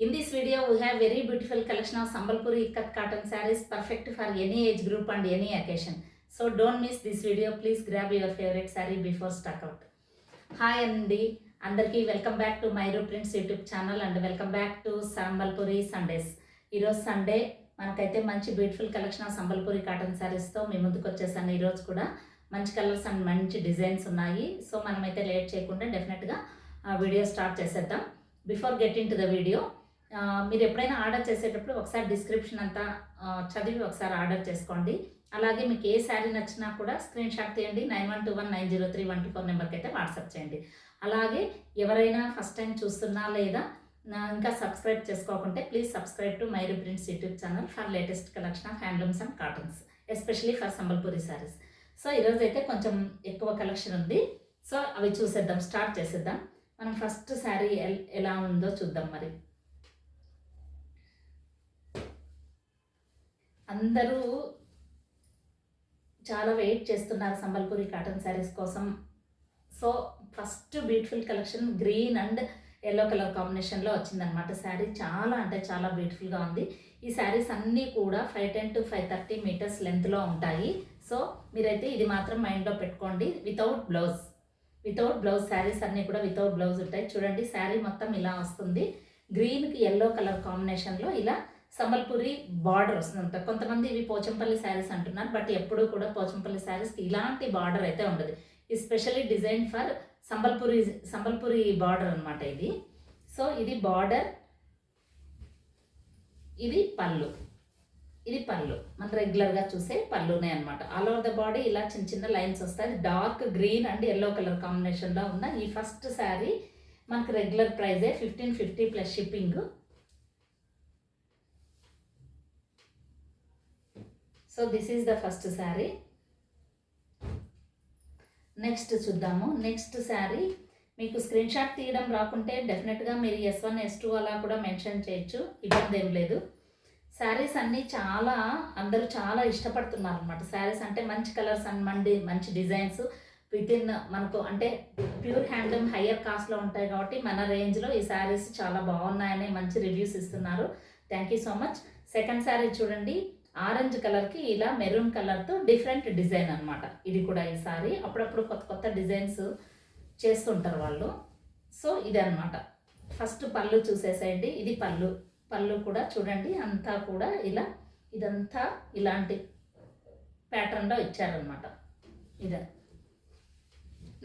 In this video, we have very beautiful collection of Sambalpuri Ikat cotton sarees, perfect for any age group and any occasion. So don't miss this video. Please grab your favorite saree before stock out. Hi అండి, అందరికీ welcome back to Mairu prints YouTube channel and welcome back to Sambalpuri Sundays. ఈరోజు Sunday మనకైతే మంచి beautiful collection of Sambalpuri cotton శారీస్తో మీ ముందుకు వచ్చేసాను. ఈరోజు కూడా మంచి కలర్స్ అండ్ మంచి డిజైన్స్ ఉన్నాయి. సో మనమైతే లేట్ చేయకుండా డెఫినెట్గా వీడియో స్టార్ట్ చేసేద్దాం. Before get in to the video, మీరు ఎప్పుడైనా ఆర్డర్ చేసేటప్పుడు ఒకసారి డిస్క్రిప్షన్ అంతా చదివి ఒకసారి ఆర్డర్ చేసుకోండి. అలాగే మీకు ఏ శారీ నచ్చినా కూడా స్క్రీన్ షాట్ తీయండి, 9121903124 నెంబర్కి అయితే వాట్సాప్ చేయండి. అలాగే ఎవరైనా ఫస్ట్ టైం చూస్తున్నా లేదా ఇంకా సబ్స్క్రైబ్ చేసుకోకుంటే please subscribe to Mairu prints YouTube channel for latest collection of handlooms and cottons, especially for Sambalpuri saris. So ఈరోజు అయితే కొంచెం ఎక్కువ కలెక్షన్ ఉంది. సో అవి చూసేద్దాం, స్టార్ట్ చేసేద్దాం. మనం ఫస్ట్ శారీ ఎలా ఉందో చూద్దాం. మరి అందరూ చాలా వెయిట్ చేస్తున్నారు సంబల్పూరి కాటన్ శారీస్ కోసం. So first beautiful collection green and yellow colour కాంబినేషన్లో వచ్చిందనమాట. శారీ చాలా అంటే చాలా బ్యూటిఫుల్గా ఉంది. ఈ శారీస్ అన్నీ కూడా 510 to 530 మీటర్స్ లెంత్లో ఉంటాయి. సో మీరైతే ఇది మాత్రం మైండ్లో పెట్టుకోండి. వితౌట్ బ్లౌజ్ శారీస్ అన్నీ కూడా వితౌట్ బ్లౌజ్ ఉంటాయి. చూడండి, శారీ మొత్తం ఇలా వస్తుంది. గ్రీన్కి ఎల్లో కలర్ కాంబినేషన్లో ఇలా సంబల్పూరి బార్డర్ వస్తుంది. కొంతమంది ఇవి పోచంపల్లి శారీస్ అంటున్నారు, బట్ ఎప్పుడూ కూడా పోచంపల్లి శారీస్కి ఇలాంటి బార్డర్ అయితే ఉండదు. ఈ specially design for Sambalpuri border అనమాట ఇది. సో ఇది బార్డర్, ఇది పళ్ళు మన రెగ్యులర్గా చూసే పళ్ళునే అనమాట. ఆల్ ఓవర్ ద బాడీ ఇలా చిన్న చిన్న లైన్స్ వస్తాయి. Dark green and yellow colour కాంబినేషన్లో ఉన్న ఈ ఫస్ట్ శారీ మనకు రెగ్యులర్ ప్రైజే 1550 plus shipping. So this is the first sari. Next చూద్దాము. నెక్స్ట్ శారీ మీకు స్క్రీన్ షాట్ తీయడం రాకుంటే డెఫినెట్గా మీరు S1 S2 అలా కూడా మెన్షన్ చేయొచ్చు, ఇబ్బంది ఏం లేదు. శారీస్ అన్నీ అందరూ చాలా ఇష్టపడుతున్నారు అనమాట. శారీస్ అంటే మంచి కలర్స్ అండ్ మంచి డిజైన్స్ విత్ ఇన్ మనకు అంటే ప్యూర్ హ్యాండ్లూమ్ హయ్యర్ కాస్ట్లో ఉంటాయి కాబట్టి మన రేంజ్లో ఈ శారీస్ చాలా బాగున్నాయని మంచి రివ్యూస్ ఇస్తున్నారు. Thank you so much. Second sari చూడండి, ఆరెంజ్ కలర్కి ఇలా మెరూన్ కలర్తో డిఫరెంట్ డిజైన్ అనమాట. ఇది కూడా ఈ సారీ అప్పుడప్పుడు కొత్త కొత్త డిజైన్స్ చేస్తుంటారు వాళ్ళు. సో ఇది అనమాట. ఫస్ట్ పళ్ళు చూసేసేయండి. ఇది పళ్ళు కూడా చూడండి, అంతా కూడా ఇదంతా ఇలాంటి ప్యాటర్న్లో ఇచ్చారనమాట. ఇదే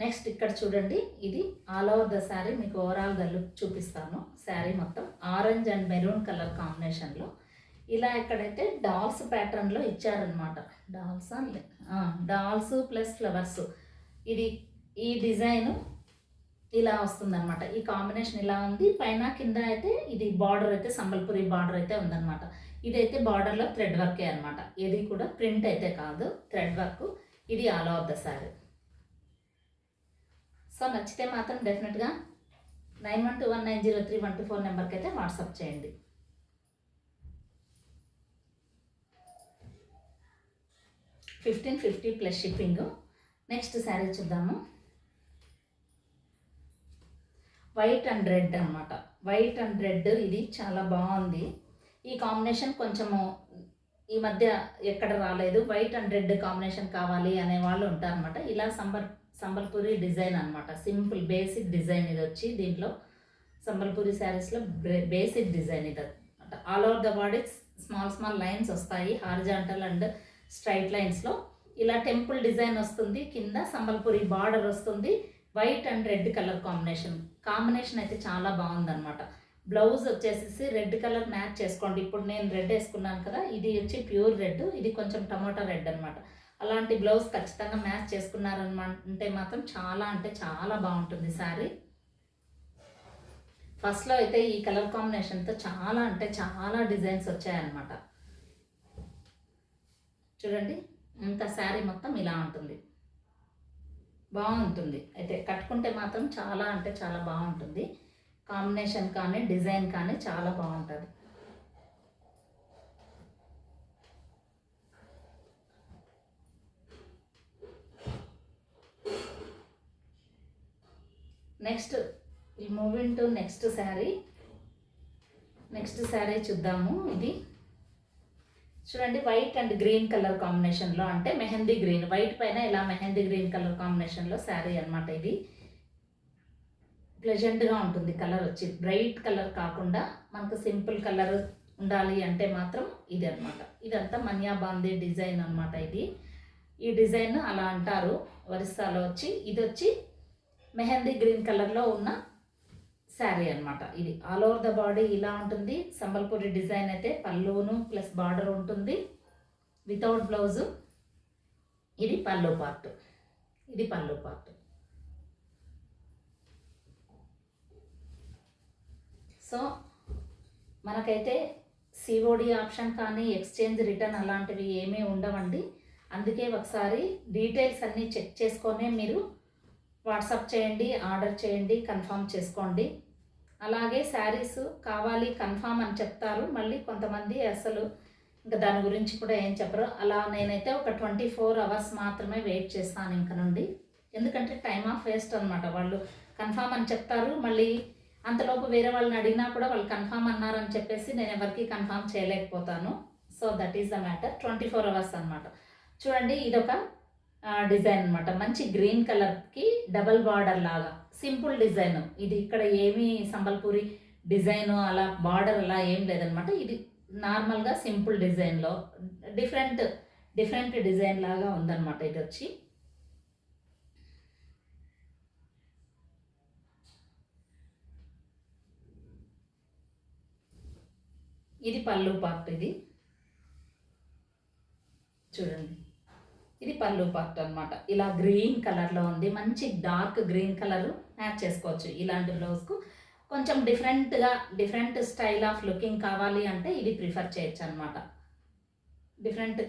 నెక్స్ట్ ఇక్కడ చూడండి, ఇది ఆల్ ఓవర్ ద శారీ మీకు ఓవరాల్గా లుక్ చూపిస్తాను. శారీ మొత్తం ఆరెంజ్ అండ్ మెరూన్ కలర్ కాంబినేషన్లో ఇలా ఎక్కడైతే డాల్స్ ప్యాటర్న్లో ఇచ్చారనమాట. డాల్స్ ప్లస్ ఫ్లవర్స్, ఈ డిజైను ఇలా వస్తుందన్నమాట. ఈ కాంబినేషన్ ఇలా ఉంది. పైన కింద అయితే ఇది బార్డర్ అయితే సంబల్పూరి బార్డర్ అయితే ఉందన్నమాట. ఇదైతే బార్డర్లో థ్రెడ్ వర్కే అనమాట. ఇది కూడా ప్రింట్ అయితే కాదు, థ్రెడ్ వర్క్. ఇది all over the sari. So నచ్చితే మాత్రం డెఫినెట్గా 9121903124 నెంబర్కి అయితే వాట్సాప్ చేయండి. $1550 ప్లస్ షిప్పింగ్. నెక్స్ట్ శారీ చూద్దాము. వైట్ అండ్ రెడ్ అనమాట. వైట్ అండ్ రెడ్ ఇది చాలా బాగుంది. ఈ కాంబినేషన్ కొంచెము ఈ మధ్య ఎక్కడ రాలేదు. వైట్ అండ్ రెడ్ కాంబినేషన్ కావాలి అనే వాళ్ళు ఉంటారనమాట. ఇలా సంబల్పూరి డిజైన్ అనమాట. సింపుల్ బేసిక్ డిజైన్ ఇది వచ్చి దీంట్లో సంబల్పూరి శారీస్లో బేసిక్ డిజైన్ ఇది అనమాట. All over the body small lines వస్తాయి, హారిజాంటల్ అండ్ స్ట్రైట్ లైన్స్లో. ఇలా టెంపుల్ డిజైన్ వస్తుంది, కింద సంబల్పూరి బార్డర్ వస్తుంది. White and red colour combination అయితే చాలా బాగుందన్నమాట. బ్లౌజ్ వచ్చేసి రెడ్ కలర్ మ్యాచ్ చేసుకోండి. ఇప్పుడు నేను రెడ్ వేసుకున్నాను కదా, ఇది వచ్చి ప్యూర్ రెడ్, ఇది కొంచెం టమోటా రెడ్ అనమాట. అలాంటి బ్లౌజ్ ఖచ్చితంగా మ్యాచ్ చేసుకున్నారనమాట మాత్రం చాలా అంటే చాలా బాగుంటుంది శారీ. ఫస్ట్లో అయితే ఈ కలర్ కాంబినేషన్తో చాలా అంటే చాలా డిజైన్స్ వచ్చాయన్నమాట. చూడండి, ఇంత శారీ మొత్తం ఇలా ఉంటుంది, బాగుంటుంది. అయితే కట్టుకుంటే మాత్రం చాలా అంటే చాలా బాగుంటుంది. కాంబినేషన్ కానీ డిజైన్ కానీ చాలా బాగుంటుంది. Next moving to next sari. Next sari చూద్దాము. ఇది చూడండి, వైట్ అండ్ గ్రీన్ కలర్ కాంబినేషన్లో, అంటే మెహందీ గ్రీన్, వైట్ పైన ఇలా మెహందీ గ్రీన్ కలర్ కాంబినేషన్లో శారీ అనమాట. ఇది ప్లెజెంట్గా ఉంటుంది. కలర్ వచ్చి బ్రైట్ కలర్ కాకుండా మనకు సింపుల్ కలర్ ఉండాలి అంటే మాత్రం ఇది అనమాట. ఇదంతా మనియా బాందీ డిజైన్ అనమాట. ఈ డిజైన్ అలా అంటారు ఒరిస్సాలో వచ్చి. ఇది వచ్చి మెహందీ గ్రీన్ కలర్లో ఉన్న శారీ అనమాట. ఇది ఆల్ ఓవర్ ద బాడీ ఇలా ఉంటుంది. సంబల్పూరి డిజైన్ అయితే పల్లును ప్లస్ బార్డర్ ఉంటుంది వితౌట్ బ్లౌజు. ఇది పళ్ళు పార్ట్. ఇది పళ్ళు పార్ట్. సో మనకైతే సిఓడి ఆప్షన్ కానీ ఎక్స్చేంజ్ రిటర్న్ అలాంటివి ఏమీ ఉండవండి. అందుకే ఒకసారి డీటెయిల్స్ అన్నీ చెక్ చేసుకొనే మీరు వాట్సాప్ చేయండి, ఆర్డర్ చేయండి, కన్ఫర్మ్ చేసుకోండి. అలాగే శారీస్ కావాలి కన్ఫర్మ్ అని చెప్తారు, మళ్ళీ కొంతమంది అసలు ఇంకా దాని గురించి కూడా ఏం చెప్పరు. అలా నేనైతే ఒక 24 hours మాత్రమే వెయిట్ చేస్తాను ఇంక నుండి. ఎందుకంటే టైమ్ ఆఫ్ వేస్ట్ అనమాట. వాళ్ళు కన్ఫర్మ్ అని చెప్తారు, మళ్ళీ అంతలోపు వేరే వాళ్ళని అడిగినా కూడా వాళ్ళు కన్ఫర్మ్ అన్నారని చెప్పేసి నేను ఎవరికి కన్ఫర్మ్ చేయలేకపోతాను. So that is the matter. 24 hours అనమాట. చూడండి, ఇదొక డిజైన్ అనమాట. మంచి గ్రీన్ కలర్కి డబల్ బార్డర్ లాగా సింపుల్ డిజైన్. ఇది ఇక్కడ ఏమీ సంబల్పూరి డిజైన్ అలా బార్డర్ అలా ఏం లేదనమాట. ఇది నార్మల్గా సింపుల్ డిజైన్లో డిఫరెంట్ డిజైన్ లాగా ఉందన్నమాట. ఇది వచ్చి ఇది పళ్ళు పార్ట్. ఇది చూడండి, ఇది పళ్ళు పార్ట్ అనమాట. ఇలా గ్రీన్ కలర్లో ఉంది. మంచి డార్క్ గ్రీన్ కలర్ మ్యాచ్ చేసుకోవచ్చు ఇలాంటి బ్లౌజ్కు. కొంచెం డిఫరెంట్ స్టైల్ ఆఫ్ లుకింగ్ కావాలి అంటే ఇది ప్రిఫర్ చేయొచ్చు అనమాట. డిఫరెంట్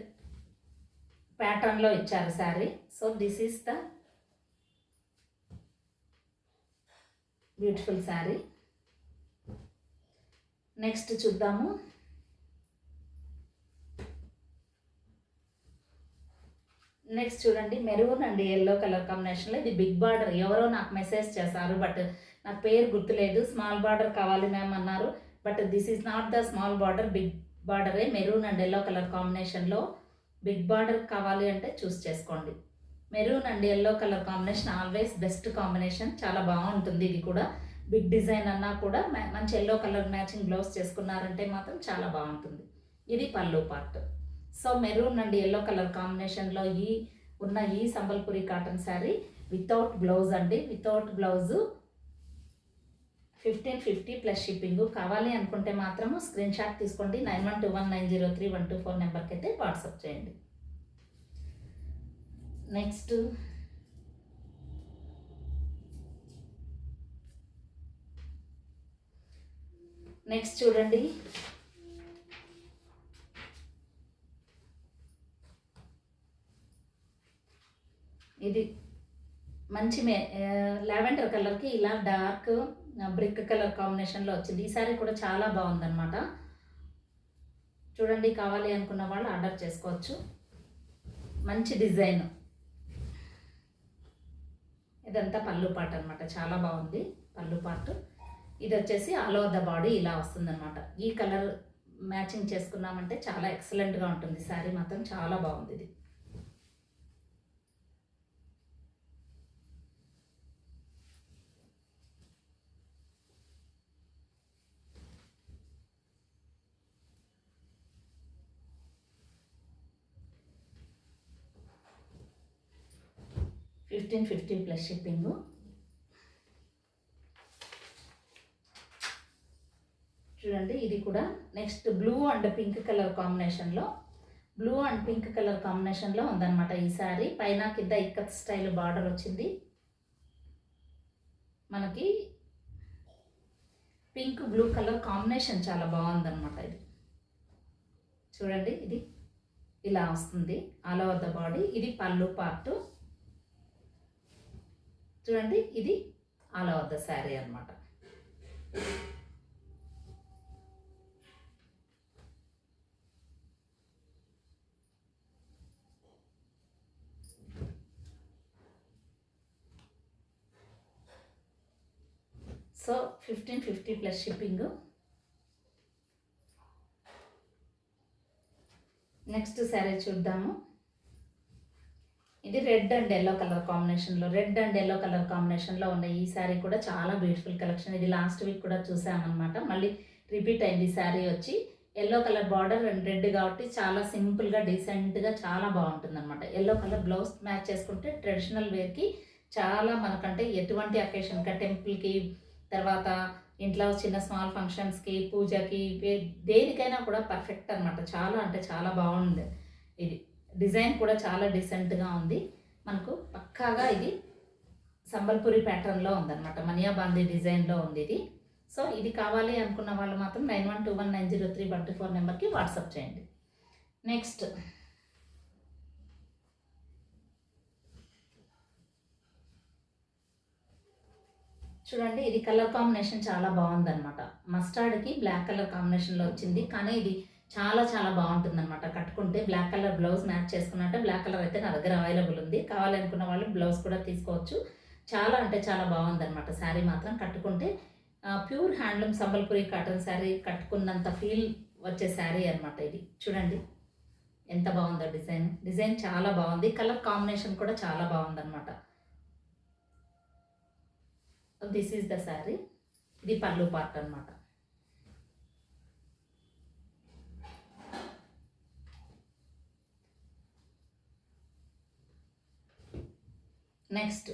ప్యాటర్న్లో ఇచ్చారు sari. So this is the beautiful sari. Next చూద్దాము. నెక్స్ట్ చూడండి, మెరూన్ అండ్ ఎల్లో కలర్ కాంబినేషన్లో. ఇది బిగ్ బార్డర్. ఎవరో నాకు మెసేజ్ చేశారు, బట్ నాకు పేరు గుర్తులేదు. స్మాల్ బార్డర్ కావాలి మ్యామ్ అన్నారు, but this is not the small border, big బార్డరే. మెరూన్ అండ్ ఎల్లో కలర్ కాంబినేషన్లో బిగ్ బార్డర్ కావాలి అంటే చూస్ చేసుకోండి. Maroon and yellow colour combination always best combination. చాలా బాగుంటుంది. ఇది కూడా బిగ్ డిజైన్ అన్నా కూడా మంచి ఎల్లో కలర్ మ్యాచింగ్ బ్లౌజ్ చేసుకున్నారంటే మాత్రం చాలా బాగుంటుంది. ఇది pallu part. So maroon and yellow colour కాంబినేషన్లో ఈ Sambalpuri cotton sari without blouse అండి. Without blouse 1550 plus shipping. కావాలి అనుకుంటే మాత్రము స్క్రీన్ షాట్ తీసుకోండి. 9121903124 నెంబర్కి అయితే వాట్సాప్ చేయండి. నెక్స్ట్ చూడండి, ఇది మంచి లావెండర్ కలర్కి ఇలా డార్క్ బ్రిక్ కలర్ కాంబినేషన్లో వచ్చింది. ఈ సారీ కూడా చాలా బాగుందన్నమాట. చూడండి, కావాలి అనుకున్న వాళ్ళు ఆర్డర్ చేసుకోవచ్చు. మంచి డిజైన్. ఇదంతా పళ్ళు పార్ట్ అనమాట. చాలా బాగుంది పళ్ళు పార్ట్. ఇది వచ్చేసి ఆల్ ఓవర్ ద బాడీ ఇలా వస్తుందన్నమాట. ఈ కలర్ మ్యాచింగ్ చేసుకున్నామంటే చాలా ఎక్సలెంట్గా ఉంటుంది. శారీ మాత్రం చాలా బాగుంది. ఇది $1550 ప్లస్ షిప్పింగు. చూడండి, ఇది కూడా next blue and pink colour కాంబినేషన్లో ఉందన్నమాట ఈ శారీ. పైన కింద ఇక్కత్ స్టైల్ బార్డర్ వచ్చింది. మనకి పింక్ బ్లూ కలర్ కాంబినేషన్ చాలా బాగుందన్నమాట. ఇది చూడండి, ఇది ఇలా వస్తుంది ఆల్ ఓవర్ ద బాడీ. ఇది పళ్ళు పార్ట్. చూడండి, ఇది ఆల్ ఓవర్ ద శారీ అన్నమాట. So 1550 plus shipping. Next sari చూద్దాము. ఇది రెడ్ అండ్ ఎల్లో కలర్ కాంబినేషన్లో ఉన్న ఈ శారీ కూడా చాలా బ్యూటిఫుల్ కలెక్షన్. ఇది లాస్ట్ వీక్ కూడా చూసామన్నమాట. మళ్ళీ రిపీట్ అయింది శారీ వచ్చి. Yellow colour border and red కాబట్టి చాలా సింపుల్గా డీసెంట్గా చాలా బాగుంటుంది అనమాట. ఎల్లో కలర్ బ్లౌజ్ మ్యాచ్ చేసుకుంటే ట్రెడిషనల్ వేర్కి చాలా మనకంటే ఎటువంటి అకేషన్గా టెంపుల్కి, తర్వాత ఇంట్లో చిన్న స్మాల్ ఫంక్షన్స్కి, పూజకి, దేనికైనా కూడా పర్ఫెక్ట్ అనమాట. చాలా అంటే చాలా బాగుంది. ఇది డిజైన్ కూడా చాలా డీసెంట్గా ఉంది. మనకు పక్కాగా ఇది సంబల్పూరి ప్యాటర్న్లో ఉందన్నమాట. మనియా బాందీ డిజైన్లో ఉంది ఇది. సో ఇది కావాలి అనుకున్న వాళ్ళు మాత్రం 9121903124 నెంబర్కి వాట్సాప్ చేయండి. నెక్స్ట్ చూడండి, ఇది కలర్ కాంబినేషన్ చాలా బాగుందన్నమాట. మస్టర్డ్కి బ్లాక్ కలర్ కాంబినేషన్లో వచ్చింది, కానీ ఇది చాలా చాలా బాగుంటుంది అనమాట. కట్టుకుంటే బ్లాక్ కలర్ బ్లౌజ్ మ్యాచ్ చేసుకున్నట్టే. బ్లాక్ కలర్ అయితే నా దగ్గర అవైలబుల్ ఉంది, కావాలనుకున్న వాళ్ళు బ్లౌజ్ కూడా తీసుకోవచ్చు. చాలా అంటే చాలా బాగుందన్నమాట. శారీ మాత్రం కట్టుకుంటే pure handloom Sambalpuri cotton sari కట్టుకున్నంత ఫీల్ వచ్చే శారీ అనమాట. ఇది చూడండి ఎంత బాగుందో. డిజైన్ చాలా బాగుంది. కలర్ కాంబినేషన్ కూడా చాలా బాగుందన్నమాట. This is the sari. ఇది పళ్ళు పార్ట్ అనమాట. నెక్స్ట్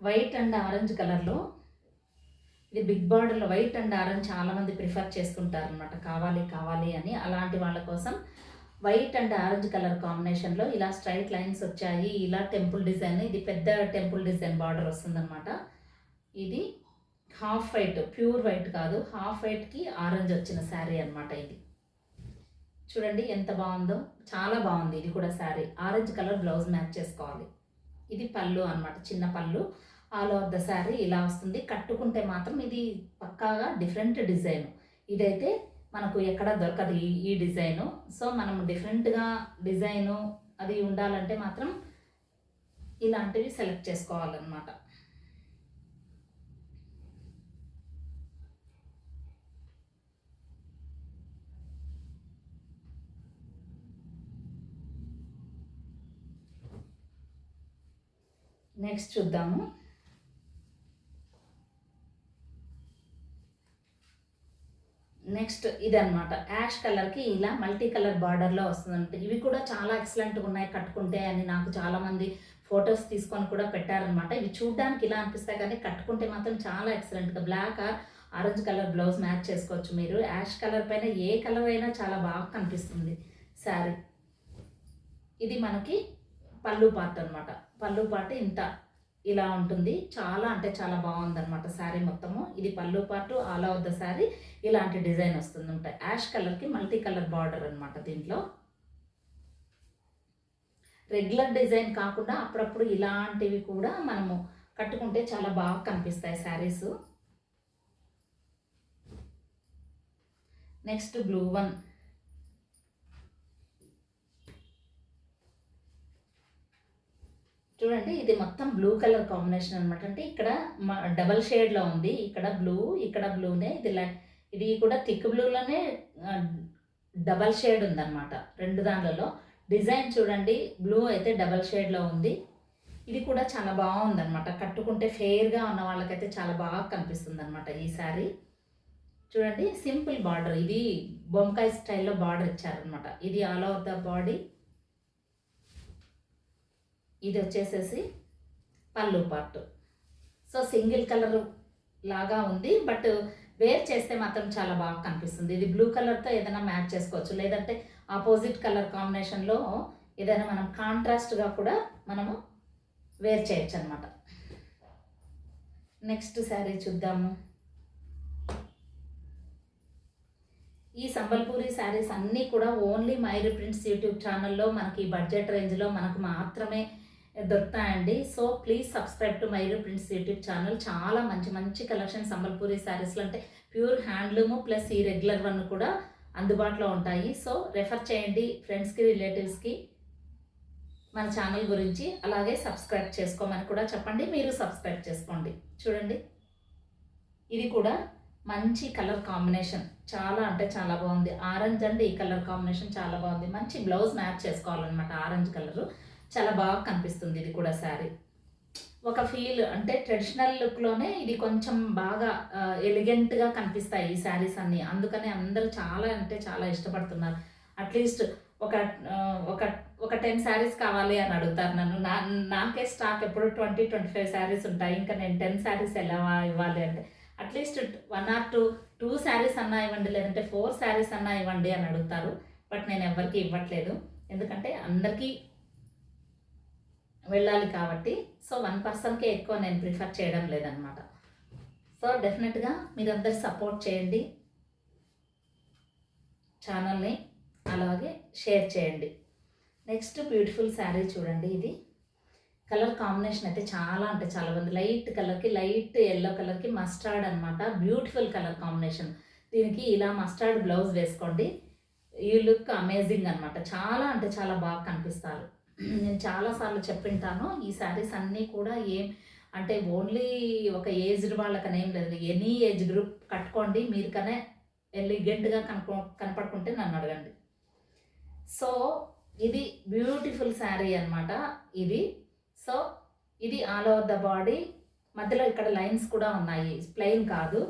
వైట్ అండ్ ఆరెంజ్ కలర్లో, ఇది బిగ్ బార్డర్లో వైట్ అండ్ ఆరెంజ్ చాలామంది ప్రిఫర్ చేస్తుంటారు అనమాట. కావాలి అని. అలాంటి వాళ్ళ కోసం వైట్ అండ్ ఆరెంజ్ కలర్ కాంబినేషన్లో ఇలా స్ట్రైట్ లైన్స్ వచ్చాయి. ఇలా టెంపుల్ డిజైన్, ఇది పెద్ద టెంపుల్ డిజైన్ బార్డర్ వస్తుందన్నమాట. ఇది హాఫ్ వైట్, ప్యూర్ వైట్ కాదు, హాఫ్ వైట్కి ఆరెంజ్ వచ్చిన శారీ అనమాట. ఇది చూడండి ఎంత బాగుందో, చాలా బాగుంది. ఇది కూడా sari orange colour blouse match చేసుకోవాలి. ఇది పళ్ళు అనమాట, చిన్న పళ్ళు. ఆల్ ఓవర్ ద శారీ ఇలా వస్తుంది. కట్టుకుంటే మాత్రం ఇది పక్కాగా డిఫరెంట్ డిజైన్. ఇదైతే మనకు ఎక్కడ దొరకదు ఈ డిజైను. సో మనం డిఫరెంట్గా డిజైను అది ఉండాలంటే మాత్రం ఇలాంటివి సెలెక్ట్ చేసుకోవాలన్నమాట. నెక్స్ట్ చూద్దాము. నెక్స్ట్ ఇదనమాట, యాష్ కలర్కి ఇలా మల్టీ కలర్ బార్డర్లో వస్తుందంట. ఇవి కూడా చాలా ఎక్సలెంట్గా ఉన్నాయి కట్టుకుంటే అని నాకు చాలామంది ఫొటోస్ తీసుకొని కూడా పెట్టారనమాట. ఇవి చూడడానికి ఇలా అనిపిస్తాయి కానీ కట్టుకుంటే మాత్రం చాలా ఎక్సలెంట్గా black or orange colour blouse match చేసుకోవచ్చు మీరు. యాష్ కలర్ పైన ఏ కలర్ అయినా చాలా బాగా కనిపిస్తుంది శారీ. ఇది మనకి పళ్ళు పార్ట్ అనమాట. పళ్ళు పార్ట్ ఇంత ఇలా ఉంటుంది. చాలా అంటే చాలా బాగుందన్నమాట శారీ మొత్తము. ఇది pallu part. All over the sari ఇలాంటి డిజైన్ వస్తుంది ఉంటాయి. యాష్ కలర్కి మల్టీ కలర్ బార్డర్ అనమాట. దీంట్లో రెగ్యులర్ డిజైన్ కాకుండా అప్పుడప్పుడు ఇలాంటివి కూడా మనము కట్టుకుంటే చాలా బాగా కనిపిస్తాయి శారీస్. Next blue one. చూడండి ఇది మొత్తం బ్లూ కలర్ కాంబినేషన్ అనమాట. అంటే ఇక్కడ డబల్ షేడ్లో ఉంది. ఇక్కడ బ్లూ, ఇక్కడ బ్లూనే. ఇది కూడా థిక్ బ్లూలోనే డబల్ షేడ్ ఉందన్నమాట. రెండు దాంట్లో డిజైన్ చూడండి. బ్లూ అయితే డబల్ షేడ్లో ఉంది. ఇది కూడా చాలా బాగుందన్నమాట. కట్టుకుంటే ఫెయిర్గా ఉన్న వాళ్ళకైతే చాలా బాగా కనిపిస్తుంది అనమాట ఈ శారీ. చూడండి సింపుల్ బార్డర్. ఇది బొంకాయ స్టైల్లో బార్డర్ ఇచ్చారనమాట. ఇది ఆల్ ఓవర్ ద బాడీ. ఇది వచ్చేసేసి పళ్ళు పార్ట్. సో సింగిల్ కలర్ లాగా ఉంది, బట్ వేర్ చేస్తే మాత్రం చాలా బాగా కనిపిస్తుంది. ఇది బ్లూ కలర్తో ఏదైనా మ్యాచ్ చేసుకోవచ్చు, లేదంటే ఆపోజిట్ కలర్ కాంబినేషన్లో ఏదైనా మనం కాంట్రాస్ట్గా కూడా మనము వేర్ చేయొచ్చు అనమాట. నెక్స్ట్ శారీ చూద్దాము. ఈ సంబల్పూరి శారీస్ అన్నీ కూడా ఓన్లీ మైరీ ప్రింట్స్ యూట్యూబ్ ఛానల్లో మనకి బడ్జెట్ రేంజ్లో మనకు మాత్రమే దొరుకుతాయండి. So please subscribe to Mairi prints YouTube channel. చాలా మంచి మంచి కలెక్షన్ సంబల్పూరి శారీస్లో అంటే ప్యూర్ హ్యాండ్లూము ప్లస్ ఈ రెగ్యులర్ వన్ కూడా అందుబాటులో ఉంటాయి. సో రెఫర్ చేయండి ఫ్రెండ్స్కి, రిలేటివ్స్కి మన ఛానల్ గురించి. అలాగే సబ్స్క్రైబ్ చేసుకోమని కూడా చెప్పండి. మీరు సబ్స్క్రైబ్ చేసుకోండి. చూడండి ఇది కూడా మంచి కలర్ కాంబినేషన్, చాలా అంటే చాలా బాగుంది. ఆరెంజ్ అండ్ ఈ కలర్ కాంబినేషన్ చాలా బాగుంది. మంచి బ్లౌజ్ మ్యాచ్ చేసుకోవాలన్నమాట. ఆరెంజ్ కలరు చాలా బాగా కనిపిస్తుంది. ఇది కూడా శారీ ఒక ఫీల్ అంటే ట్రెడిషనల్ లుక్లోనే ఇది కొంచెం బాగా ఎలిగెంట్గా కనిపిస్తాయి ఈ శారీస్ అన్నీ. అందుకని అందరూ చాలా అంటే చాలా ఇష్టపడుతున్నారు. అట్లీస్ట్ ఒక ఒక ఒక 10 శారీస్ కావాలి అని అడుగుతారు నన్ను. నాకే స్టాక్ ఎప్పుడు 20-25 శారీస్ ఉంటాయి. ఇంకా నేను 10 శారీస్ ఎలా ఇవ్వాలి అంటే అట్లీస్ట్ 1 or 2 శారీస్ అన్నా ఇవ్వండి, లేదంటే 4 శారీస్ అన్నా ఇవ్వండి అని అడుగుతారు. బట్ నేను ఎవరికి ఇవ్వట్లేదు, ఎందుకంటే అందరికీ వెళ్ళాలి కాబట్టి. సో 1 పర్సన్కే ఎక్కువ నేను ప్రిఫర్ చేయడం లేదనమాట. సో డెఫినెట్గా మీరందరూ సపోర్ట్ చేయండి ఛానల్ని, అలాగే షేర్ చేయండి. నెక్స్ట్ బ్యూటిఫుల్ శారీ చూడండి. ఇది కలర్ కాంబినేషన్ అయితే చాలా అంటే చాలా బాగుంది. లైట్ కలర్కి లైట్ ఎల్లో కలర్కి మస్టర్డ్ అనమాట. Beautiful colour combination. దీనికి ఇలా మస్టర్డ్ బ్లౌజ్ వేసుకోండి, ఈ లుక్ అమేజింగ్ అనమాట. చాలా అంటే చాలా బాగా కనిపిస్తారు. నేను చాలాసార్లు చెప్పింటాను, ఈ శారీస్ అన్నీ కూడా ఏం అంటే ఓన్లీ ఒక ఏజ్డ్ వాళ్ళకనే ఏం లేదు, ఎనీ ఏజ్ గ్రూప్ కట్టుకోండి. మీరు కనే ఎలిగెంట్గా కనపడుకుంటే నన్ను అడగండి. సో ఇది బ్యూటిఫుల్ శారీ అనమాట ఇది. సో ఇది ఆల్ ఓవర్ ద బాడీ, మధ్యలో ఇక్కడ లైన్స్ కూడా ఉన్నాయి, ప్లెయిన్ కాదు.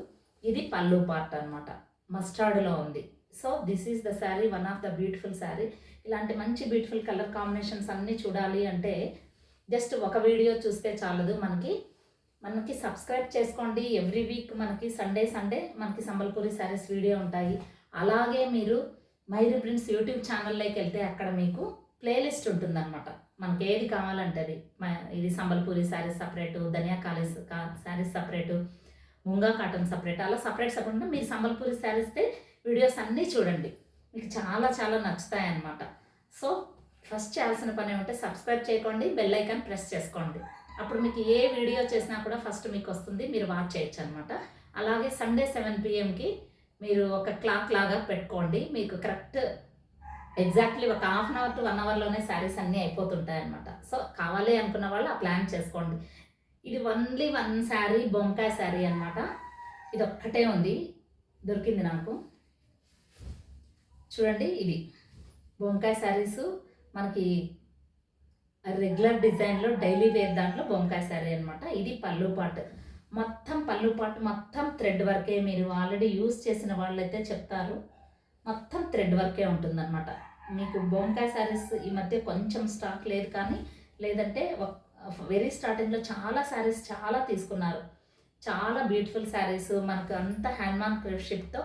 ఇది పళ్ళు పార్ట్ అనమాట, మస్టర్డ్లో ఉంది. So this is the sari, one of the beautiful sari. ఇలాంటి మంచి బ్యూటిఫుల్ కలర్ కాంబినేషన్స్ అన్నీ చూడాలి అంటే జస్ట్ ఒక వీడియో చూస్తే చాలదు. మనకి సబ్స్క్రైబ్ చేసుకోండి. ఎవ్రీ వీక్ మనకి సండే మనకి సంబల్పూరి శారీస్ వీడియో ఉంటాయి. అలాగే మీరు మైరీ ప్రింట్స్ యూట్యూబ్ ఛానల్లోకి వెళ్తే అక్కడ మీకు ప్లేలిస్ట్ ఉంటుందన్నమాట. మనకి ఏది కావాలంటే అది, ఇది Sambalpuri saris separate, Dhaniya college saris separate, Munga cotton separate, అలా సపరేట్ మీరు సంబల్పూరి శారీస్తే వీడియోస్ అన్నీ చూడండి, మీకు చాలా చాలా నచ్చుతాయి అన్నమాట. సో ఫస్ట్ చేయాల్సిన పని ఏమంటే సబ్స్క్రైబ్ చేయకండి, బెల్ ఐకాన్ ప్రెస్ చేసుకోండి. అప్పుడు మీకు ఏ వీడియో చేసినా కూడా ఫస్ట్ మీకు వస్తుంది, మీరు వాచ్ చేయొచ్చు అనమాట. అలాగే సండే 7 PM మీరు ఒక క్లాక్ లాగా పెట్టుకోండి, మీకు కరెక్ట్ ఎగ్జాక్ట్లీ ఒక 1/2 hour to 1 hourలోనే శారీస్ అన్నీ అయిపోతుంటాయి అనమాట. సో కావాలి అనుకున్న వాళ్ళు ఆ ప్లాన్ చేసుకోండి. ఇది ఓన్లీ 1 శారీ, బొంకాయ శారీ అనమాట. ఇది ఒక్కటే ఉంది, దొరికింది నాకు. చూడండి, ఇది బొంకాయ శారీస్ మనకి రెగ్యులర్ డిజైన్లో డైలీ వేర్ దాంట్లో బొంకాయ శారీ అనమాట. ఇది పళ్ళు పాటు, పళ్ళు పాటు మొత్తం థ్రెడ్ వర్కే. మీరు ఆల్రెడీ యూజ్ చేసిన వాళ్ళైతే చెప్తారు, మొత్తం థ్రెడ్ వర్కే ఉంటుందన్నమాట. మీకు బొంకాయ శారీస్ ఈ మధ్య కొంచెం స్టాక్ లేదు, కానీ లేదంటే వెరీ స్టార్టింగ్లో చాలా శారీస్ చాలా తీసుకున్నారు. చాలా బ్యూటిఫుల్ శారీస్, మనకు అంత హ్యాండ్మాన్ క్రాఫ్ట్షిప్తో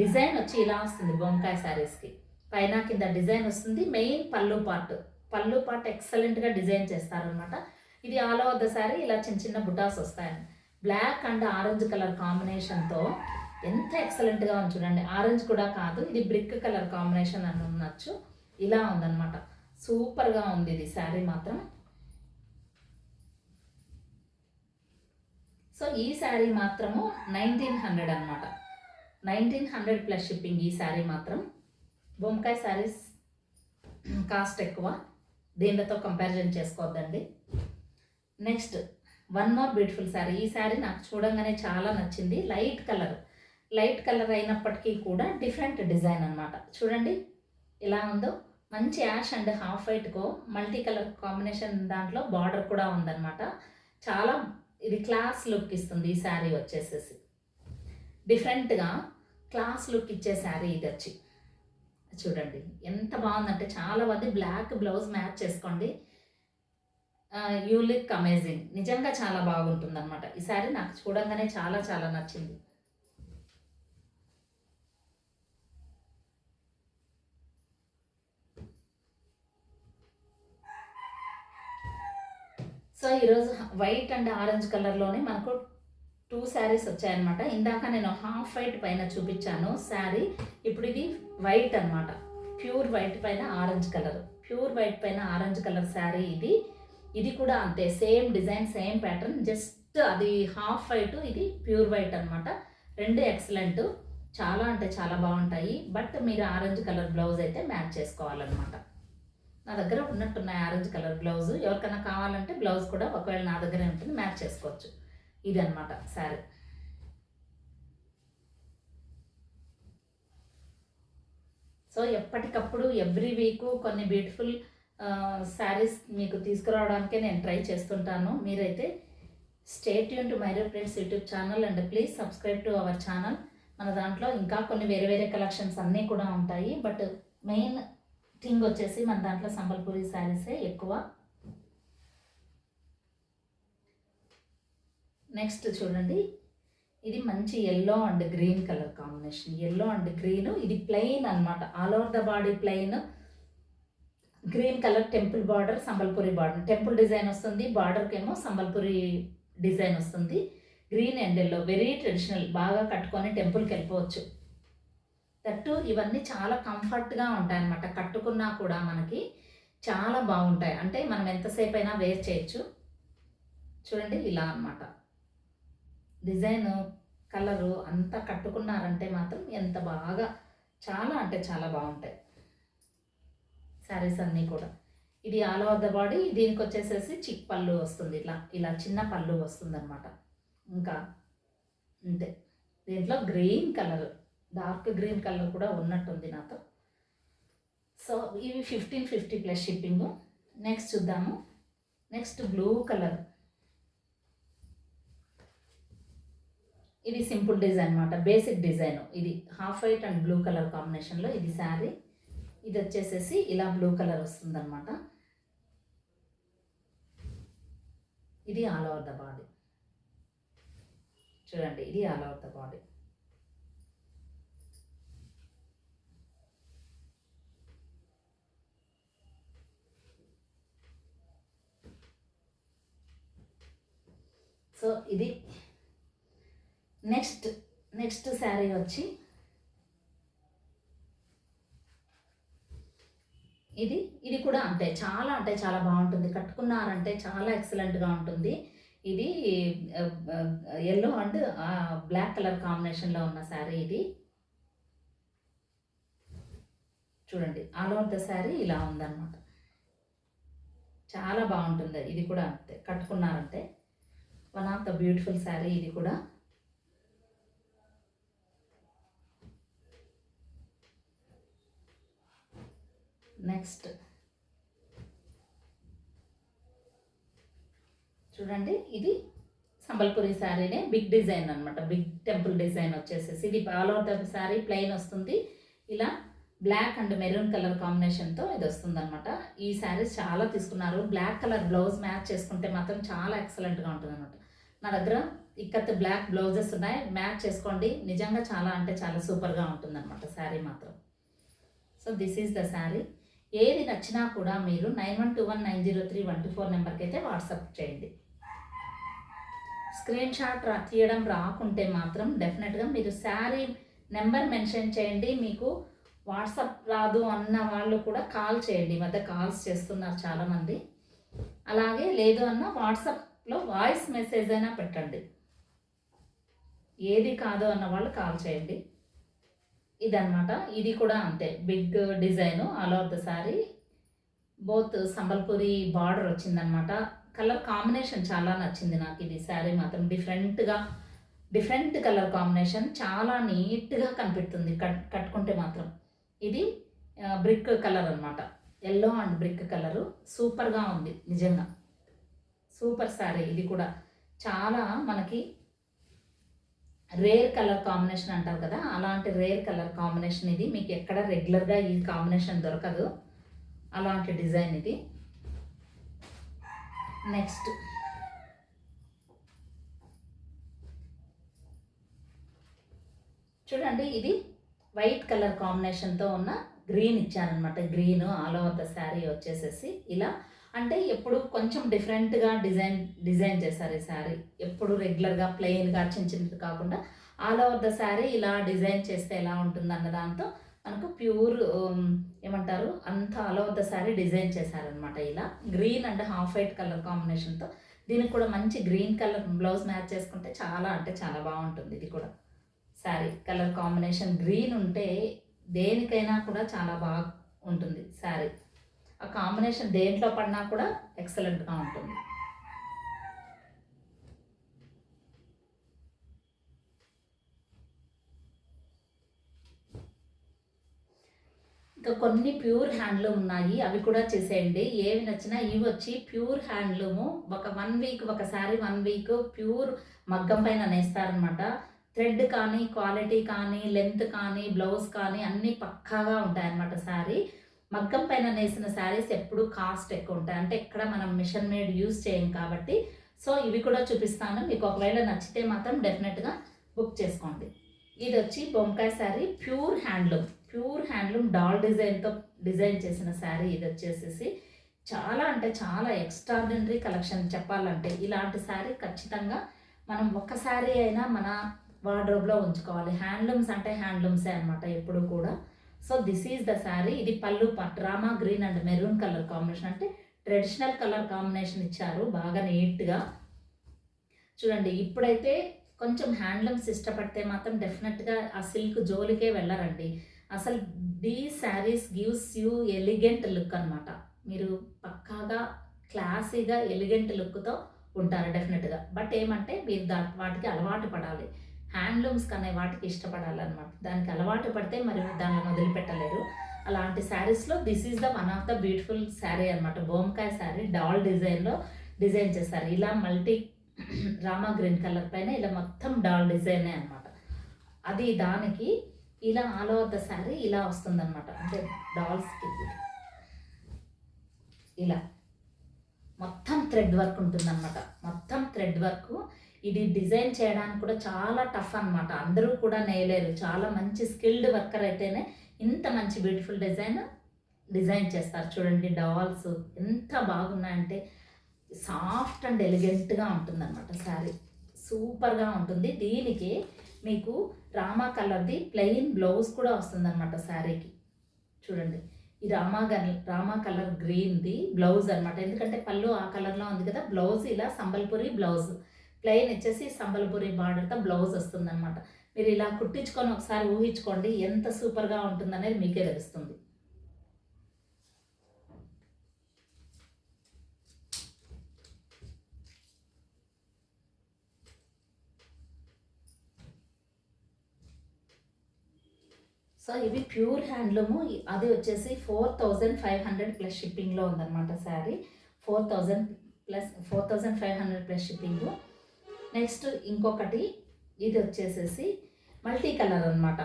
డిజైన్ వచ్చి ఇలా వస్తుంది. బొంకాయ శారీస్కి పైన కింద డిజైన్ వస్తుంది. మెయిన్ పళ్ళు పార్ట్ ఎక్సలెంట్గా డిజైన్ చేస్తారనమాట. ఇది ఆల్ ఓవర్ ద శారీ ఇలా చిన్న చిన్న బుటాస్ వస్తాయండి. బ్లాక్ అండ్ ఆరెంజ్ కలర్ కాంబినేషన్తో ఎంత ఎక్సలెంట్గా ఉంది చూడండి. ఆరెంజ్ కూడా కాదు, ఇది బ్రిక్ కలర్ కాంబినేషన్ అని ఉండొచ్చు. ఇలా ఉందన్నమాట, సూపర్గా ఉంది ఇది శారీ మాత్రం. సో ఈ శారీ మాత్రము 1900 అనమాట, 1900 ప్లస్ షిప్పింగ్. ఈ శారీ మాత్రం బొంకాయ శారీస్ కాస్ట్ ఎక్కువ, దీనితో కంపారిజన్ చేసుకోవద్దండి. Next one more beautiful sari. ఈ శారీ నాకు చూడంగానే చాలా నచ్చింది. లైట్ కలర్ అయినప్పటికీ కూడా డిఫరెంట్ డిజైన్ అనమాట. చూడండి ఎలా ఉందో, మంచి యాష్ అండ్ హాఫ్ వైట్కో మల్టీ కలర్ కాంబినేషన్, దాంట్లో బార్డర్ కూడా ఉందన్నమాట. చాలా ఇది క్లాస్ లుక్ ఇస్తుంది. ఈ శారీ వచ్చేసేసి డిఫరెంట్గా క్లాస్ లుక్ ఇచ్చే శారీ ఇది వచ్చి. చూడండి ఎంత బాగుందంటే, చాలా మంది బ్లాక్ బ్లౌజ్ మ్యాచ్ చేసుకోండి, యూ లుక్ అమేజింగ్. నిజంగా చాలా బాగుంటుంది అనమాట. ఈ శారీ నాకు చూడంగానే చాలా చాలా నచ్చింది. సో ఈరోజు వైట్ అండ్ ఆరెంజ్ కలర్లోనే మనకు 2 శారీస్ వచ్చాయన్నమాట. ఇందాక నేను హాఫ్ వైట్ పైన చూపించాను శారీ, ఇప్పుడు ఇది వైట్ అనమాట. ప్యూర్ వైట్ పైన ఆరెంజ్ కలర్ శారీ ఇది కూడా అంతే, same design same pattern, just అది హాఫ్ వైట్, ఇది ప్యూర్ వైట్ అనమాట. రెండు ఎక్సలెంట్, చాలా అంటే చాలా బాగుంటాయి. బట్ మీరు ఆరెంజ్ కలర్ బ్లౌజ్ అయితే మ్యాచ్ చేసుకోవాలన్నమాట. నా దగ్గర ఉన్నట్టున్నాయి ఆరెంజ్ కలర్ బ్లౌజ్, ఎవరికైనా కావాలంటే బ్లౌజ్ కూడా ఒకవేళ నా దగ్గరే ఉంటుంది, మ్యాచ్ చేసుకోవచ్చు. ఇది అనమాట శారీ. సో ఎప్పటికప్పుడు ఎవ్రీ వీక్ కొన్ని బ్యూటిఫుల్ శారీస్ మీకు తీసుకురావడానికే నేను ట్రై చేస్తుంటాను. మీరైతే stay tune to Myra friends YouTube channel and please subscribe to our channel. మన దాంట్లో ఇంకా కొన్ని వేరే వేరే కలెక్షన్స్ అన్నీ కూడా ఉంటాయి. బట్ మెయిన్ థింగ్ వచ్చేసి మన దాంట్లో సంబల్పూరి శారీసే ఎక్కువ. నెక్స్ట్ చూడండి, ఇది మంచి yellow and green colour combination. Yellow and green, ఇది ప్లెయిన్ అనమాట. All over the body plain, green colour temple border, Sambalpuri border. Temple design వస్తుంది, బార్డర్కి ఏమో సంబల్పూరి డిజైన్ వస్తుంది. Green and yellow, very traditional. బాగా కట్టుకొని టెంపుల్కి వెళ్ళిపోవచ్చు. దట్టు ఇవన్నీ చాలా కంఫర్ట్గా ఉంటాయి అన్నమాట. కట్టుకున్నా కూడా మనకి చాలా బాగుంటాయి. అంటే మనం ఎంతసేపు అయినా వేర్ చేయొచ్చు. చూడండి ఇలా అన్నమాట. డిజైన్, కలరు అంతా కట్టుకున్నారంటే మాత్రం ఎంత బాగా, చాలా అంటే చాలా బాగుంటాయి శారీస్ అన్నీ కూడా. ఇది ఆల్ ఓవర్ ద బాడీ. దీనికి వచ్చేసేసి చిక్ పళ్ళు వస్తుంది, ఇలా ఇలా చిన్న పళ్ళు వస్తుంది అనమాట. ఇంకా అంతే. దీంట్లో green colour, dark green colour కూడా ఉన్నట్టుంది నాతో. సో ఇవి 1550 ప్లస్ షిప్పింగ్. నెక్స్ట్ చూద్దాము. Next blue colour. ఇది సింపుల్ డిజైన్ అనమాట, బేసిక్ డిజైన్. ఇది half white and blue colour కాంబినేషన్లో ఇది శారీ. ఇది వచ్చేసేసి ఇలా బ్లూ కలర్ వస్తుందన్నమాట. ఇది ఆల్ ఓవర్ ద బాడీ. చూడండి, ఇది all over the body. So ఇది నెక్స్ట్ శారీ వచ్చి ఇది కూడా అంతే, చాలా అంటే చాలా బాగుంటుంది. కట్టుకున్నారంటే చాలా ఎక్సలెంట్గా ఉంటుంది. ఇది ఎల్లో అండ్ బ్లాక్ కలర్ కాంబినేషన్లో ఉన్న శారీ. ఇది చూడండి, ఆల్ ఓవర్ ద శారీ ఇలా ఉందన్నమాట. చాలా బాగుంటుంది. ఇది కూడా అంతే, కట్టుకున్నారంటే one of the beautiful sari ఇది కూడా. నెక్స్ట్ చూడండి, ఇది సంబల్పూరి శారీనే, బిగ్ డిజైన్ అనమాట. బిగ్ టెంపుల్ డిజైన్ వచ్చేసేసి ఇది all over the sari plain వస్తుంది. ఇలా బ్లాక్ అండ్ మెరూన్ కలర్ కాంబినేషన్తో ఇది వస్తుంది అనమాట. ఈ శారీస్ చాలా తీసుకున్నారు. బ్లాక్ కలర్ బ్లౌజ్ మ్యాచ్ చేసుకుంటే మాత్రం చాలా ఎక్సలెంట్గా ఉంటుంది అనమాట. నా దగ్గర ఇక్కత్ బ్లాక్ బ్లౌజెస్ ఉన్నాయి, మ్యాచ్ చేసుకోండి. నిజంగా చాలా అంటే చాలా సూపర్గా ఉంటుంది అనమాట శారీ మాత్రం. So this is the sari. ఏది నచ్చినా కూడా మీరు 9121903124 నెంబర్కి అయితే వాట్సాప్ చేయండి. స్క్రీన్ షాట్ తీయడం రాకుంటే మాత్రం డెఫినెట్గా మీరు శారీ నెంబర్ మెన్షన్ చేయండి. మీకు వాట్సాప్ రాదు అన్న వాళ్ళు కూడా కాల్ చేయండి. ఈ మధ్య కాల్స్ చేస్తున్నారు చాలామంది. అలాగే లేదు అన్న వాట్సాప్లో వాయిస్ మెసేజ్ అయినా పెట్టండి. ఏది కాదు అన్న వాళ్ళు కాల్ చేయండి. ఇదన్నమాట. ఇది కూడా అంతే, big design all over the sari. Both Sambalpuri border వచ్చిందనమాట. కలర్ కాంబినేషన్ చాలా నచ్చింది నాకు. ఇది శారీ మాత్రం డిఫరెంట్ కలర్ కాంబినేషన్, చాలా నీట్గా కనిపిస్తుంది కట్టుకుంటే మాత్రం. ఇది బ్రిక్ కలర్ అనమాట, ఎల్లో అండ్ బ్రిక్ కలరు. సూపర్గా ఉంది నిజంగా, సూపర్ శారీ. ఇది కూడా చాలా మనకి రేర్ కలర్ కాంబినేషన్ అంటారు కదా, అలాంటి రేర్ కలర్ కాంబినేషన్. ఇది మీకు ఎక్కడ రెగ్యులర్గా ఈ కాంబినేషన్ దొరకదు, అలాంటి డిజైన్ ఇది. నెక్స్ట్ చూడండి, ఇది వైట్ కలర్ కాంబినేషన్తో ఉన్న గ్రీన్ ఇచ్చారనమాట. Green all over the sari వచ్చేసేసి ఇలా. అంటే ఎప్పుడు కొంచెం డిఫరెంట్గా డిజైన్ చేశారు ఈ శారీ. ఎప్పుడు రెగ్యులర్గా ప్లెయిన్గా చిన్నది కాకుండా ఆల్ ఓవర్ ద శారీ ఇలా డిజైన్ చేస్తే ఎలా ఉంటుంది అన్న దాంతో మనకు ప్యూర్ ఏమంటారు అంత all over the sari design చేశారనమాట. ఇలా green and half white colour కాంబినేషన్తో దీనికి కూడా మంచి గ్రీన్ కలర్ బ్లౌజ్ మ్యాచ్ చేసుకుంటే చాలా అంటే చాలా బాగుంటుంది. ఇది కూడా శారీ కలర్ కాంబినేషన్ గ్రీన్ ఉంటే దేనికైనా కూడా చాలా బాగా ఉంటుంది శారీ. ఆ కాంబినేషన్ దేంట్లో పడినా కూడా ఎక్సలెంట్గా ఉంటుంది. ఇంకా కొన్ని ప్యూర్ హ్యాండ్లూమ్ ఉన్నాయి, అవి కూడా చేసేయండి. ఏవి నచ్చినా ఇవి వచ్చి ప్యూర్ హ్యాండ్లూము. ఒక 1 వీక్ ఒకసారి 1 వీక్ ప్యూర్ మగ్గం పైన నేస్తారనమాట. థ్రెడ్ కానీ, క్వాలిటీ కానీ, లెంత్ కానీ, బ్లౌజ్ కానీ అన్నీ పక్కాగా ఉంటాయన్నమాట శారీ. మగ్గం పైన నేసిన శారీస్ ఎప్పుడు కాస్ట్ ఎక్కువ ఉంటాయి. అంటే ఎక్కడ మనం మిషన్ మేడ్ యూజ్ చేయం కాబట్టి. సో ఇవి కూడా చూపిస్తాను. మీకు ఒకవేళ నచ్చితే మాత్రం డెఫినెట్గా బుక్ చేసుకోండి. ఇది వచ్చి బొంకాయ శారీ, ప్యూర్ హ్యాండ్లూమ్ డాల్ డిజైన్తో డిజైన్ చేసిన శారీ. ఇది వచ్చేసేసి చాలా అంటే చాలా ఎక్స్ట్రాడినరీ కలెక్షన్ చెప్పాలంటే. ఇలాంటి శారీ ఖచ్చితంగా మనం ఒక్క శారీ అయినా మన వార్డ్రోబ్లో ఉంచుకోవాలి. హ్యాండ్లూమ్స్ అంటే హ్యాండ్లూమ్సే అనమాట ఎప్పుడు కూడా. So this is the sari. ఇది pallu part Rama green and maroon colour combination, అంటే ట్రెడిషనల్ కలర్ కాంబినేషన్ ఇచ్చారు బాగా నీట్గా. చూడండి, ఇప్పుడైతే కొంచెం హ్యాండ్లూమ్స్ ఇష్టపడితే మాత్రం డెఫినెట్గా ఆ సిల్క్ జోలికే వెళ్ళరండి. అసలు these saris gives you elegant look అనమాట. మీరు పక్కాగా క్లాసీగా ఎలిగెంట్ లుక్తో ఉంటారు డెఫినెట్గా. బట్ ఏమంటే మీరు వాటికి అలవాటు పడాలి. హ్యాండ్లూమ్స్ అనే వాటికి ఇష్టపడాలన్నమాట. దానికి అలవాటు పడితే మరి దాన్ని వదిలిపెట్టలేరు. అలాంటి శారీస్లో this is the one of the beautiful sari అనమాట. బొంకాయ శారీ డాల్ డిజైన్లో డిజైన్ చేశారు. ఇలా మల్టీ రామా గ్రీన్ కలర్ పైన ఇలా మొత్తం డాల్ డిజైనే అనమాట. అది దానికి ఇలా ఆల్ ఓవర్ ద శారీ ఇలా వస్తుందన్నమాట. అంటే డాల్స్కి ఇలా మొత్తం థ్రెడ్ వర్క్ ఉంటుందన్నమాట. మొత్తం థ్రెడ్ వర్క్. ఇది డిజైన్ చేయడానికి కూడా చాలా టఫ్ అనమాట. అందరూ కూడా నేయలేరు. చాలా మంచి స్కిల్డ్ వర్కర్ అయితేనే ఇంత మంచి బ్యూటిఫుల్ డిజైన్ చేస్తారు. చూడండి, డాల్స్ ఎంత బాగున్నాయంటే సాఫ్ట్ అండ్ ఎలిగెంట్గా ఉంటుందన్నమాట శారీ. సూపర్గా ఉంటుంది. దీనికి మీకు రామా కలర్ది ప్లెయిన్ బ్లౌజ్ కూడా వస్తుందన్నమాట శారీకి. చూడండి, ఈ రామా కలర్ గ్రీన్ది బ్లౌజ్ అనమాట. ఎందుకంటే పళ్ళు ఆ కలర్లో ఉంది కదా, బ్లౌజ్ ఇలా సంబల్పురి బ్లౌజ్ ప్లెయిన్ వచ్చేసి సంబల్పురి బార్డర్తో బ్లౌజ్ వస్తుందన్నమాట. మీరు ఇలా కుట్టించుకొని ఒకసారి ఊహించుకోండి ఎంత సూపర్గా ఉంటుందనేది మీకే తెలుస్తుంది. సో ఇవి ప్యూర్ హ్యాండ్లూము. అది వచ్చేసి 4500 ప్లస్ షిప్పింగ్లో ఉందన్నమాట శారీ. 4500 plus shipping. నెక్స్ట్ ఇంకొకటి, ఇది వచ్చేసేసి మల్టీ కలర్ అనమాట.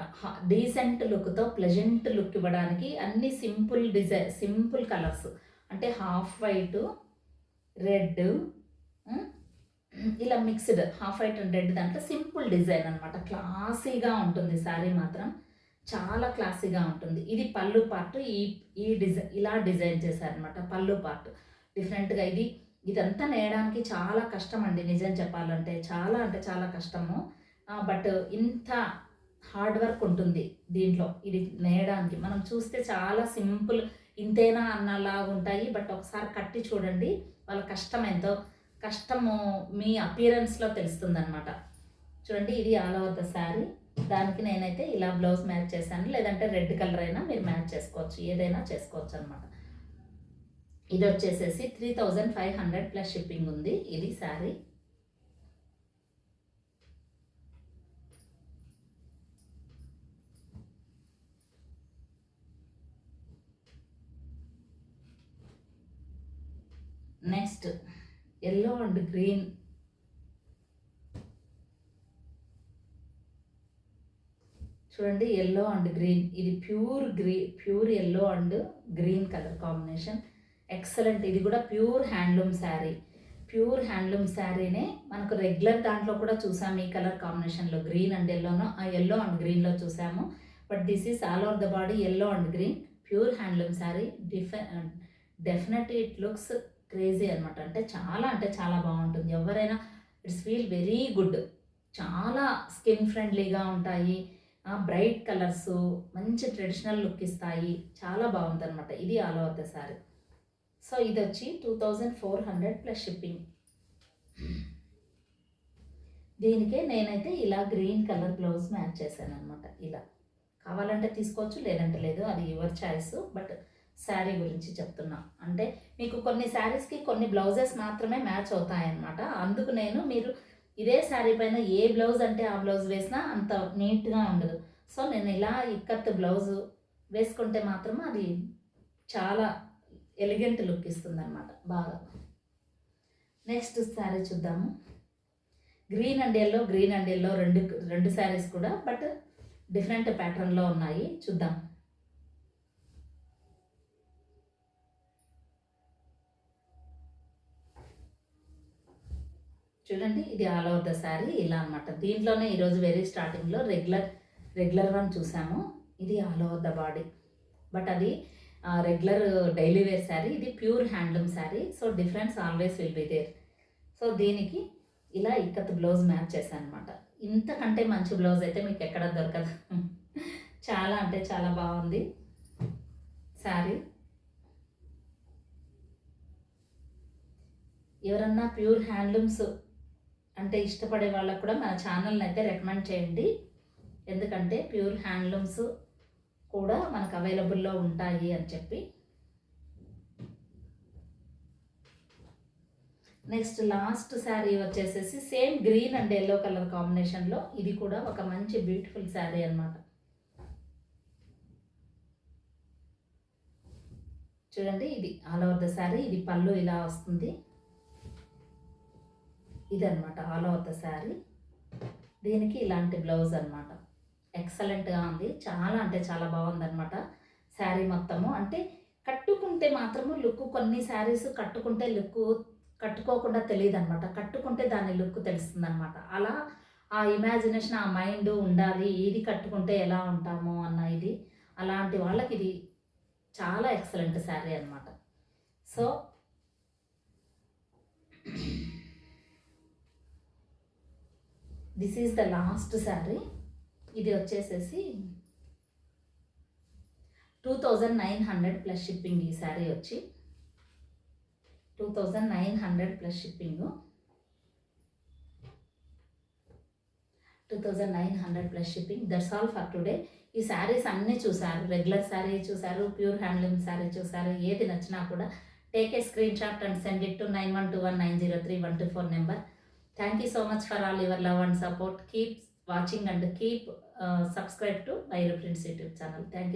డీసెంట్ లుక్తో ప్లెజెంట్ లుక్ ఇవ్వడానికి అన్ని సింపుల్ కలర్స్, అంటే హాఫ్ వైట్, రెడ్, ఇలా mixed half white and red. దాంట్లో సింపుల్ డిజైన్ అనమాట. క్లాసీగా ఉంటుంది శారీ మాత్రం, చాలా క్లాసీగా ఉంటుంది. ఇది పళ్ళు పార్ట్. ఈ డిజైన్ ఇలా డిజైన్ చేశారనమాట. పళ్ళు పార్ట్ డిఫరెంట్గా. ఇదంతా నేయడానికి చాలా కష్టం అండి, నిజం చెప్పాలంటే. చాలా అంటే చాలా కష్టము. బట్ ఇంత హార్డ్ వర్క్ ఉంటుంది దీంట్లో. ఇది నేయడానికి మనం చూస్తే చాలా సింపుల్, ఇంతేనా అన్నలాగా ఉంటాయి. బట్ ఒకసారి కట్టి చూడండి, వాళ్ళ కష్టము మీ అపియరెన్స్లో తెలుస్తుంది అనమాట. చూడండి, ఇది ఆల్ ఓవర్ ద శారీ. దానికి నేనైతే ఇలా బ్లౌజ్ మ్యాచ్ చేశాను. లేదంటే రెడ్ కలర్ అయినా మీరు మ్యాచ్ చేసుకోవచ్చు, ఏదైనా చేసుకోవచ్చు అనమాట. ఇది వచ్చేసేసి 3500 ప్లస్ షిప్పింగ్ ఉంది ఇది sari. Next yellow and green. చూడండి, ఎల్లో అండ్ గ్రీన్. ఇది pure yellow and green colour combination. Excellent. ఇది కూడా ప్యూర్ హ్యాండ్లూమ్ శారీనే. మనకు రెగ్యులర్ దాంట్లో కూడా చూసాము ఈ కలర్ కాంబినేషన్లో, గ్రీన్ అండ్ ఎల్లో అండ్ గ్రీన్లో చూసాము. But this is all over the body yellow and green, pure handloom sari. Definitely it looks crazy అనమాట. అంటే చాలా బాగుంటుంది. ఎవరైనా ఇట్స్ ఫీల్ వెరీ గుడ్. చాలా స్కిన్ ఫ్రెండ్లీగా ఉంటాయి. బ్రైట్ కలర్స్, మంచి ట్రెడిషనల్ లుక్ ఇస్తాయి. చాలా బాగుంది అనమాట. ఇది all over the sari. So ఇది వచ్చి 2400 ప్లస్ షిప్పింగ్. దీనికే నేనైతే ఇలా గ్రీన్ కలర్ బ్లౌజ్ మ్యాచ్ చేశాను అనమాట. ఇలా కావాలంటే తీసుకోవచ్చు, లేదంటే లేదు, అది యువర్ చాయిస్. బట్ శారీ గురించి చెప్తున్నా. అంటే మీకు కొన్ని శారీస్కి కొన్ని బ్లౌజెస్ మాత్రమే మ్యాచ్ అవుతాయన్నమాట. అందుకు మీరు ఇదే శారీ పైన ఏ బ్లౌజ్ అంటే ఆ బ్లౌజ్ వేసినా అంత నీట్గా ఉండదు. సో నేను ఇలా ఇక్కత్ బ్లౌజు వేసుకుంటే మాత్రం అది చాలా ఎలిగెంట్ లుక్ ఇస్తుంది అనమాట బాగా. నెక్స్ట్ శారీ చూద్దాము. గ్రీన్ అండ్ ఎల్లో రెండు శారీస్ కూడా బట్ డిఫరెంట్ ప్యాటర్న్లో ఉన్నాయి. చూద్దాం. చూడండి, ఇది ఆల్ ఓవర్ ద శారీ ఇలా అనమాట. దీంట్లోనే ఈరోజు వెరీ స్టార్టింగ్లో రెగ్యులర్ వన్ చూసాము. ఇది all over the body, but అది రెగ్యులర్ డైలీ వేర్ శారీ. ఇది pure handloom sari. So difference always will be there. So దీనికి ఇలా ఇక్కత్ బ్లౌజ్ మ్యాచ్ చేశాను అనమాట. ఇంతకంటే మంచి బ్లౌజ్ అయితే మీకు ఎక్కడ దొరకదు. చాలా అంటే చాలా బాగుంది శారీ. ఎవరన్నా ప్యూర్ హ్యాండ్లూమ్స్ అంటే ఇష్టపడే వాళ్ళకు కూడా మన ఛానల్ని అయితే రికమెండ్ చేయండి. ఎందుకంటే ప్యూర్ హ్యాండ్లూమ్స్ కూడా మనకు అవైలబుల్లో ఉంటాయి అని చెప్పి. నెక్స్ట్ లాస్ట్ శారీ వచ్చేసేసి same green and yellow colour కాంబినేషన్లో, ఇది కూడా ఒక మంచి బ్యూటిఫుల్ శారీ అనమాట. చూడండి, ఇది ఆల్ ఓవర్ ద శారీ. ఇది పళ్ళు ఇలా వస్తుంది. ఇదనమాట ఆల్ ఓవర్ ద శారీ. దీనికి ఇలాంటి బ్లౌజ్ అనమాట. ఎక్సలెంట్గా ఉంది. చాలా అంటే చాలా బాగుందనమాట శారీ మొత్తము. అంటే కట్టుకుంటే మాత్రము లుక్, కొన్ని శారీస్ కట్టుకుంటే లుక్ కట్టుకోకుండా తెలియదు అనమాట. కట్టుకుంటే దాని లుక్ తెలుస్తుంది అనమాట. అలా ఆ ఇమాజినేషన్, ఆ మైండ్ ఉండాలి, ఇది కట్టుకుంటే ఎలా ఉంటామో అన్న ఇది. అలాంటి వాళ్ళకి ఇది చాలా ఎక్సలెంట్ శారీ అనమాట. So this is the last sari. ఇది వచ్చేసేసి 2900 ప్లస్ షిప్పింగ్. ఈ శారీ వచ్చి 2900 plus shipping. 2900 plus shipping. That's all for today. ఈ శారీస్ అన్నీ చూసారు. రెగ్యులర్ శారీ చూసారు, ప్యూర్ హ్యాండ్లూమ్ శారీ చూసారు. ఏది నచ్చినా కూడా take a screen shot and send it to 9121903124 number. Thank you so much for all your love and support. Keep watching and keep subscribe to Mayur Prints YouTube channel. Thank you.